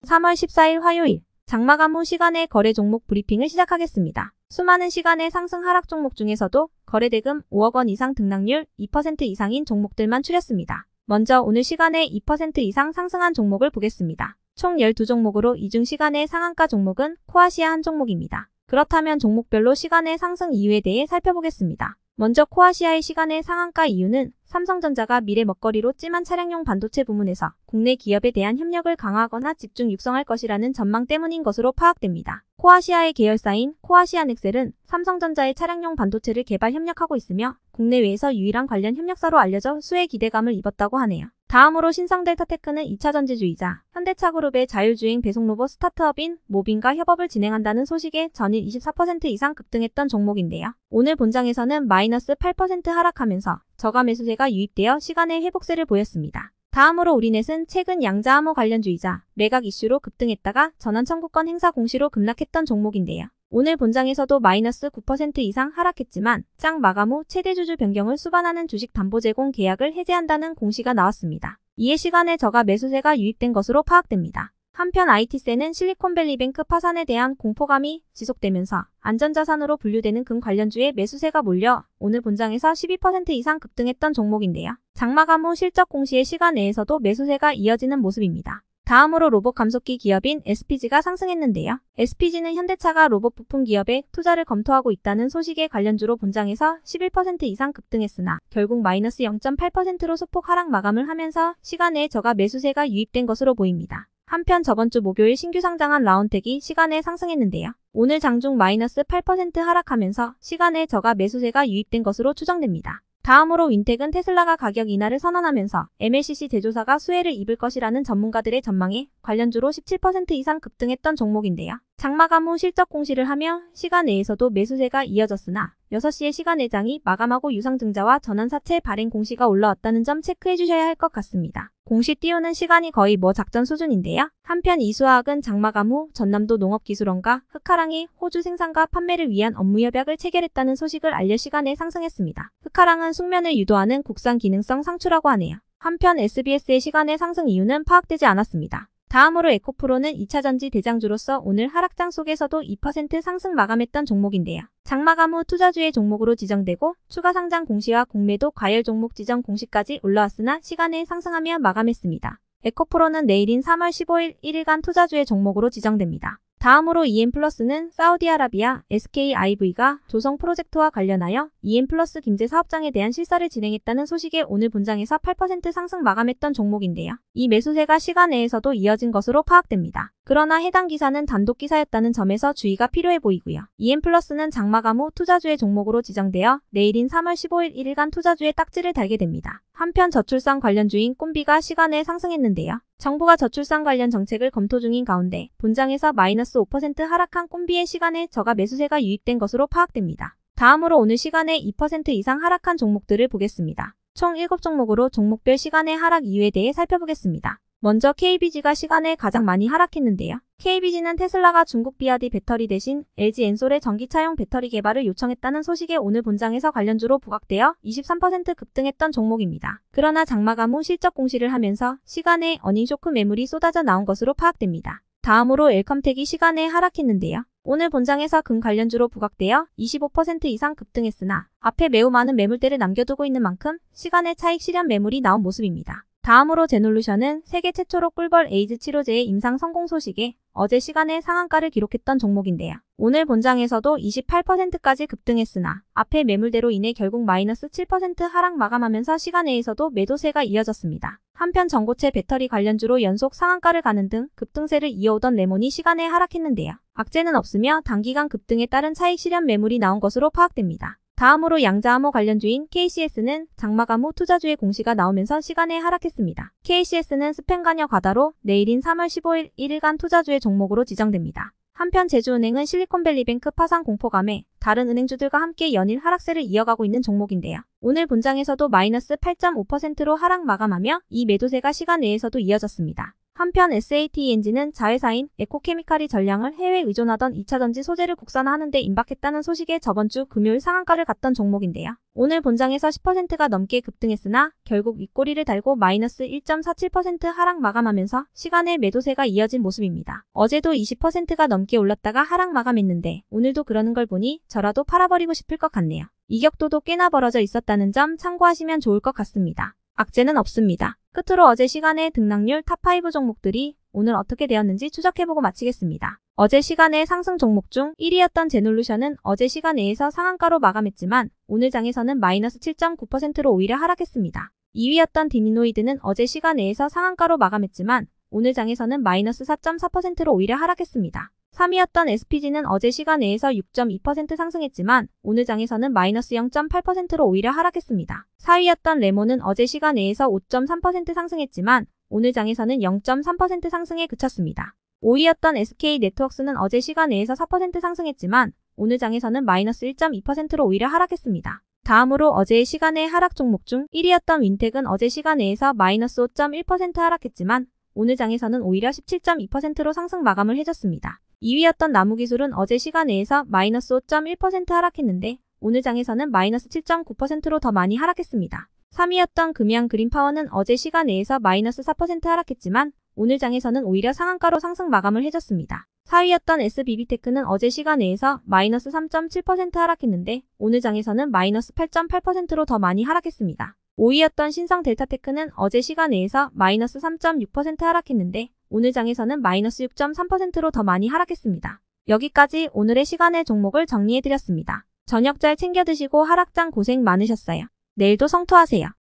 3월 14일 화요일 장마감 후 시간의 거래 종목 브리핑을 시작하겠습니다. 수많은 시간의 상승 하락 종목 중에서도 거래대금 5억 원 이상 등락률 2% 이상인 종목들만 추렸습니다. 먼저 오늘 시간에 2% 이상 상승한 종목을 보겠습니다. 총 12종목으로 이중 시간의 상한가 종목은 코아시아 한 종목입니다. 그렇다면 종목별로 시간의 상승 이유에 대해 살펴보겠습니다. 먼저 코아시아의 시간의 상한가 이유는 삼성전자가 미래 먹거리로 찜한 차량용 반도체 부문에서 국내 기업에 대한 협력을 강화하거나 집중 육성할 것이라는 전망 때문인 것으로 파악됩니다. 코아시아의 계열사인 코아시아넥셀은 삼성전자의 차량용 반도체를 개발 협력하고 있으며 국내외에서 유일한 관련 협력사로 알려져 수의 기대감을 입었다고 하네요. 다음으로 신성델타테크는 2차 전지주이자 현대차그룹의 자율주행 배송 로봇 스타트업인 모빈과 협업을 진행한다는 소식에 전일 24% 이상 급등했던 종목인데요. 오늘 본장에서는 마이너스 8% 하락하면서 저가 매수세가 유입되어 시간의 회복세를 보였습니다. 다음으로 우리넷은 최근 양자암호 관련주이자 매각 이슈로 급등했다가 전환 청구권 행사 공시로 급락했던 종목인데요. 오늘 본장에서도 마이너스 9% 이상 하락했지만 장 마감 후 최대 주주 변경을 수반하는 주식 담보 제공 계약을 해제한다는 공시가 나왔습니다. 이에 시간에 저가 매수세가 유입된 것으로 파악됩니다. 한편 IT세는 실리콘밸리뱅크 파산에 대한 공포감이 지속되면서 안전자산으로 분류되는 금 관련주에 매수세가 몰려 오늘 본장에서 12% 이상 급등했던 종목인데요. 장마감 후 실적 공시의 시간 내에서도 매수세가 이어지는 모습입니다. 다음으로 로봇 감속기 기업인 SPG가 상승했는데요. SPG는 현대차가 로봇 부품 기업에 투자를 검토하고 있다는 소식에 관련주로 본장에서 11% 이상 급등했으나 결국 마이너스 0.8%로 소폭 하락 마감을 하면서 시간에 저가 매수세가 유입된 것으로 보입니다. 한편 저번주 목요일 신규 상장한 라온텍이 시간에 상승했는데요. 오늘 장중 마이너스 8% 하락하면서 시간에 저가 매수세가 유입된 것으로 추정됩니다. 다음으로 윈텍은 테슬라가 가격 인하를 선언하면서 MLCC 제조사가 수혜를 입을 것이라는 전문가들의 전망에 관련주로 17% 이상 급등했던 종목인데요. 장마감 후 실적 공시를 하며 시간 내에서도 매수세가 이어졌으나 6시에 시간 내장이 마감하고 유상증자와 전환사채 발행 공시가 올라왔다는 점 체크해 주셔야 할 것 같습니다. 공시 띄우는 시간이 거의 작전 수준인데요. 한편 이수화학은 장마감 후 전남도 농업기술원과 흑하랑이 호주 생산과 판매를 위한 업무 협약을 체결했다는 소식을 알려 시간에 상승했습니다. 흑하랑은 숙면을 유도하는 국산 기능성 상추라고 하네요. 한편 SBS의 시간의 상승 이유는 파악되지 않았습니다. 다음으로 에코프로는 2차 전지 대장주로서 오늘 하락장 속에서도 2% 상승 마감했던 종목인데요. 장마감 후 투자주의 종목으로 지정되고 추가 상장 공시와 공매도 과열 종목 지정 공시까지 올라왔으나 시간에 상승하며 마감했습니다. 에코프로는 내일인 3월 15일 1일간 투자주의 종목으로 지정됩니다. 다음으로 EM플러스는 사우디아라비아 SKIV가 조성 프로젝트와 관련하여 EM플러스 김제 사업장에 대한 실사를 진행했다는 소식에 오늘 본장에서 8% 상승 마감했던 종목인데요. 이 매수세가 시간 내에서도 이어진 것으로 파악됩니다. 그러나 해당 기사는 단독 기사였다는 점에서 주의가 필요해 보이고요. EM플러스는 장마감 후 투자주의 종목으로 지정되어 내일인 3월 15일 1일간 투자주의 딱지를 달게 됩니다. 한편 저출산 관련주인 꼼비가 시간에 상승했는데요. 정부가 저출산 관련 정책을 검토 중인 가운데 본장에서 마이너스 5% 하락한 꼼비의 시간에 저가 매수세가 유입된 것으로 파악됩니다. 다음으로 오늘 시간에 2% 이상 하락한 종목들을 보겠습니다. 총 7종목으로 종목별 시간의 하락 이유에 대해 살펴보겠습니다. 먼저 KBG가 시간에 가장 많이 하락했는데요. KBG는 테슬라가 중국 BYD 배터리 대신 LG 엔솔의 전기차용 배터리 개발을 요청했다는 소식에 오늘 본장에서 관련주로 부각되어 23% 급등했던 종목입니다. 그러나 장마감 후 실적 공시를 하면서 시간에 어닝쇼크 매물이 쏟아져 나온 것으로 파악됩니다. 다음으로 엘컴텍이 시간에 하락했는데요. 오늘 본장에서 금 관련주로 부각되어 25% 이상 급등했으나 앞에 매우 많은 매물대를 남겨두고 있는 만큼 시간의 차익 실현 매물이 나온 모습입니다. 다음으로 제놀루션은 세계 최초로 꿀벌 에이즈 치료제의 임상 성공 소식에 어제 시간에 상한가를 기록했던 종목인데요. 오늘 본장에서도 28%까지 급등했으나 앞에 매물대로 인해 결국 마이너스 7% 하락 마감하면서 시간내에서도 매도세가 이어졌습니다. 한편 전고체 배터리 관련주로 연속 상한가를 가는 등 급등세를 이어오던 레몬이 시간에 하락했는데요. 악재는 없으며 단기간 급등에 따른 차익 실현 매물이 나온 것으로 파악됩니다. 다음으로 양자암호 관련주인 KCS는 장마감 후 투자주의 공시가 나오면서 시간에 하락했습니다. KCS는 스팸 관여 과다로 내일인 3월 15일 1일간 투자주의 종목으로 지정됩니다. 한편 제주은행은 실리콘밸리뱅크 파산 공포감에 다른 은행주들과 함께 연일 하락세를 이어가고 있는 종목인데요. 오늘 본장에서도 마이너스 8.5%로 하락 마감하며 이 매도세가 시간 내에서도 이어졌습니다. 한편 SATENG는 자회사인 에코케미칼이 전량을 해외 의존하던 2차전지 소재를 국산화하는 데 임박했다는 소식에 저번주 금요일 상한가를 갔던 종목인데요. 오늘 본장에서 10%가 넘게 급등했으나 결국 윗꼬리를 달고 마이너스 1.47% 하락 마감하면서 시간의 매도세가 이어진 모습입니다. 어제도 20%가 넘게 올랐다가 하락 마감했는데 오늘도 그러는 걸 보니 저라도 팔아버리고 싶을 것 같네요. 이격도도 꽤나 벌어져 있었다는 점 참고하시면 좋을 것 같습니다. 악재는 없습니다. 끝으로 어제 시간의 등락률 탑5 종목들이 오늘 어떻게 되었는지 추적해보고 마치겠습니다. 어제 시간의 상승 종목 중 1위였던 제놀루션은 어제 시간에서 상한가로 마감했지만 오늘 장에서는 마이너스 7.9%로 오히려 하락했습니다. 2위였던 디미노이드는 어제 시간에서 상한가로 마감했지만 오늘 장에서는 마이너스 4.4%로 오히려 하락했습니다. 3위였던 SPG는 어제 시간에서 6.2% 상승했지만 오늘 장에서는 마이너스 0.8%로 오히려 하락했습니다. 4위였던 레몬은 어제 시간에서 5.3% 상승했지만 오늘 장에서는 0.3% 상승에 그쳤습니다. 5위였던 SK네트워크스는 어제 시간에서 4% 상승했지만 오늘 장에서는 마이너스 1.2%로 오히려 하락했습니다. 다음으로 어제의 시간의 하락 종목 중 1위였던 윈텍은 어제 시간에서 마이너스 5.1% 하락했지만 오늘 장에서는 오히려 17.2%로 상승 마감을 해줬습니다. 2위였던 나무기술은 어제 시간에서 마이너스 5.1% 하락했는데 오늘 장에서는 마이너스 7.9%로 더 많이 하락했습니다. 3위였던 금양 그린파워는 어제 시간에서 마이너스 4% 하락했지만 오늘 장에서는 오히려 상한가로 상승 마감을 해줬습니다. 4위였던 SBB테크는 어제 시간에서 마이너스 3.7% 하락했는데 오늘 장에서는 마이너스 8.8%로 더 많이 하락했습니다. 5위였던 신성델타테크는 어제 시간에서 마이너스 3.6% 하락했는데 오늘 장에서는 마이너스 6.3%로 더 많이 하락했습니다. 여기까지 오늘의 시간의 종목을 정리해드렸습니다. 저녁 잘 챙겨 드시고 하락장 고생 많으셨어요. 내일도 성투하세요.